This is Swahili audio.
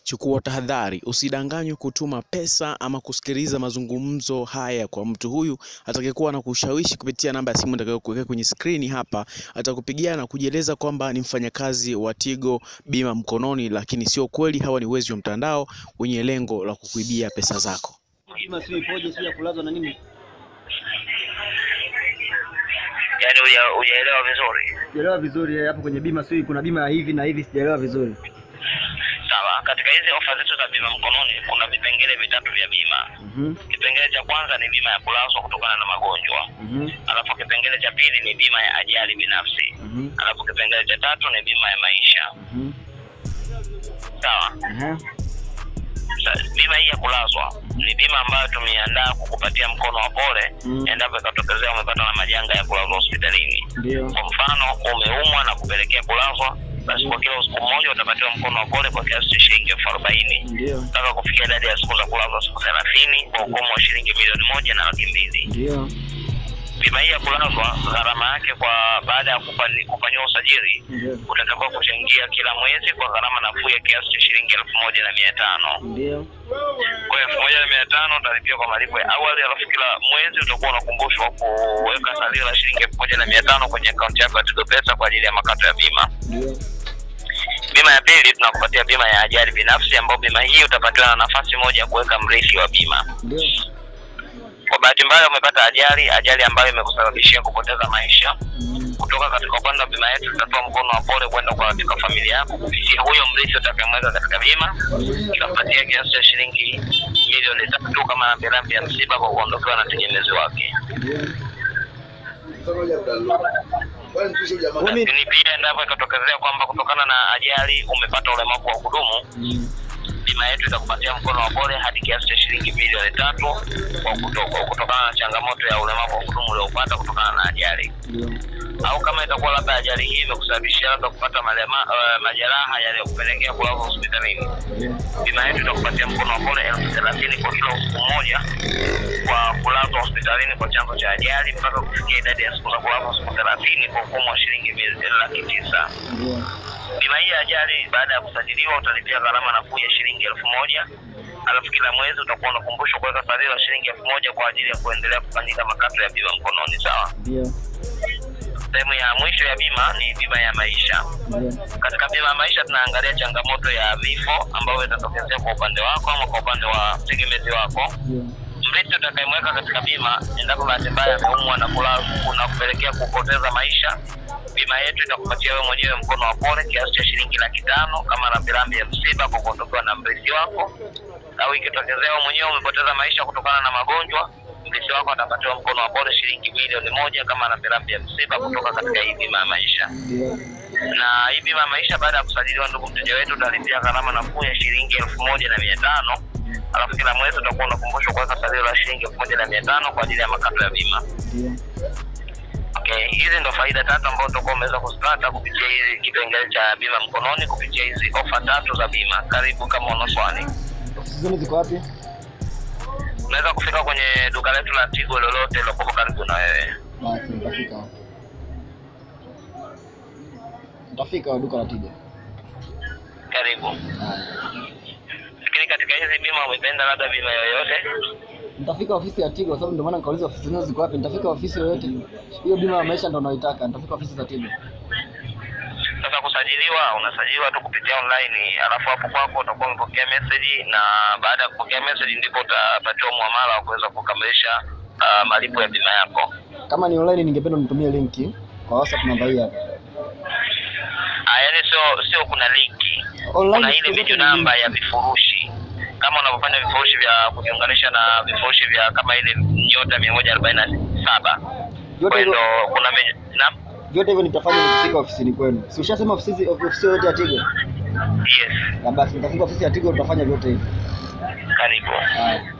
Chukua tahadhari, usidanganywe kutuma pesa ama kusikiliza mazungumzo haya kwa mtu huyu atakayekuwa na kushawishi kupitia namba ya simu nitakayokuweka kwenye screen hapa. Atakupigia na kujieleza kwamba ni mfanyakazi wa Tigo bima mkononi, lakini sio kweli. Hawa ni wezi wa mtandao wenye lengo la kukuibia pesa zako. Bima sio ipoje, sio kulazwa na nini? Yaani hujaelewa vizuri. Sijaelewa vizuri hapo kwenye bima sio kuna bima ya hivi na hivi, sijaelewa vizuri. Sawa, katika hizi ofa zetu za bima mkononi kuna vipengele vitatu vya bima. Kipengele cha kwanza ni bima ya kulazwa kutokana na magonjwa. Alafu kipengele cha pili ni bima ya ajali binafsi. Alafu kipengele cha tatu ni bima ya maisha. Sawa? Bima hii ya kulazwa ni bima ambayo tumeandaa kukupatia mkono wa pole endapo ikatokezea umepata na majanga ya kulazwa hospitalini. Kwa mfano umeumwa na kupelekea kulazwa, basi kwa kila siku moja utapatiwa mkono wa pole kwa kiasi cha shilingi 40,000 mpaka kufikia idadi ya siku za kulazwa siku 30 kwa ukomo wa shilingi 1,200,000. Bima hii ya kulazwa gharama yake kwa baada ya kufanywa usajili utatakiwa kuchangia kila mwezi kwa gharama nafuu ya kiasi cha shilingi 1,500. Kwa 1,500 utalipia kwa malipo ya awali, alafu kila mwezi utakuwa unakumbushwa kuweka salio la shilingi 1,500 kwenye akaunti yako ya Tigo Pesa kwa ajili ya makato ya bima. Bima ya pili tunakupatia bima ya ajali binafsi, ambapo bima hii utapatiwa na nafasi moja ya kuweka mrithi wa bima. Kwa bahati mbaya umepata ajali ambayo imekusababishia kupoteza maisha, kutoka katika upande wa bima yetu tutatoa mkono wa pole kwenda kwa katika familia yako kupitia huyo mrithi utakayemweka katika bima. Tutapatia kiasi cha shilingi 3,000,000 kama rambirambi ya msiba kwa kuondokewa na tegemezi wake. Lakini pia endapo ikatokezea kwamba kutokana na ajali umepata ulemavu wa kudumu, bima yetu itakupatia mkono wa pole hadi kiasi cha shilingi 3,000,000 kwa kutokana na changamoto ya ulemavu wa kudumu uliopata kutokana na ajali. Au kama itakuwa labda ajali hii imekusababishia labda kupata majeraha yaliyokupelekea kulazwa hospitalini, bima yetu itakupatia mkono wa pole 30,000 kwa kila siku moja kwa kulazwa hospitalini kwa chanzo cha ajali mpaka kufikia idadi ya siku za kulazwa siku 30 kwa ukomo wa shilingi 1,900,000. Bima hii ya ajali baada ya kusajiliwa utalipia gharama nafuu ya shilingi 1,000, alafu kila mwezi utakuwa unakumbushwa kuweka salio la shilingi 1,000 kwa ajili ya kuendelea kufanyika makato ya bima mkononi. Sawa? Sehemu ya mwisho ya bima ni bima ya maisha. Katika bima ya maisha tunaangalia changamoto ya vifo ambayo itatokezea kwa upande wako ama kwa upande wa tegemezi wako. Mrithi utakayemweka katika bima endapo bahati mbaya ameumwa na kulazwa na kupelekea kupoteza maisha, bima yetu itakupatia wewe mwenyewe mkono wa pole kiasi cha shilingi 500,000 kama rambirambi ya msiba kwa kuondokewa na mrithi wako. Au ikitokezea wewe mwenyewe umepoteza maisha kutokana na magonjwa, mrithi wako atapatiwa mkono wa pole shilingi 1,000,000 kama rambirambi ya msiba kutoka katika hii bima ya maisha. Na hii bima ya maisha baada ya kusajiliwa, ndugu mteja wetu, utalipia gharama nafuu ya shilingi 1,500, alafu kila mwezi utakuwa unakumbushwa kuweka salio la shilingi 1,500 kwa ajili ya makato ya bima. Okay, hizi ndo faida tatu ambazo tutakuwa umeweza kuzipata kupitia hizi kipengele cha bima mkononi kupitia hizi ofa tatu za bima. Karibu kama una swali. Ofisi ziko wapi? Unaweza kufika kwenye duka letu la Tigo lolote lilokuwa karibu na wewe. Basi nitafika duka la Tigo. Karibu. Lakini katika hizi bima umependa labda bima yoyote? Nitafika ofisi ya Tigo sababu ndio maana nikauliza ofisi zenu ziko wapi. Nitafika ofisi yoyote. Hiyo bima ya maisha ndio naitaka. Nitafika ofisi za Tigo. Sasa kusajiliwa, unasajiliwa tu kupitia online, alafu hapo kwako utakuwa umepokea message, na baada ya kupokea message ndipo utapatiwa muamala wa kuweza kukamilisha malipo ya bima yako. Kama ni online ningependa unitumie linki kwa WhatsApp namba hii hapa. Yaani sio kuna linki. Online kuna ile video namba ya vifurushi. Kama unavyofanya vifurushi vya kujiunganisha na vifurushi vya kama ile nyota 147. Yote hivyo kuna yote hivyo nitafanya nikifika ofisini kwenu. Si ushasema ofisi yote ya Tigo? Yes. Na basi nitafika ofisi ya Tigo tutafanya vyote hivyo. Karibu. Haya.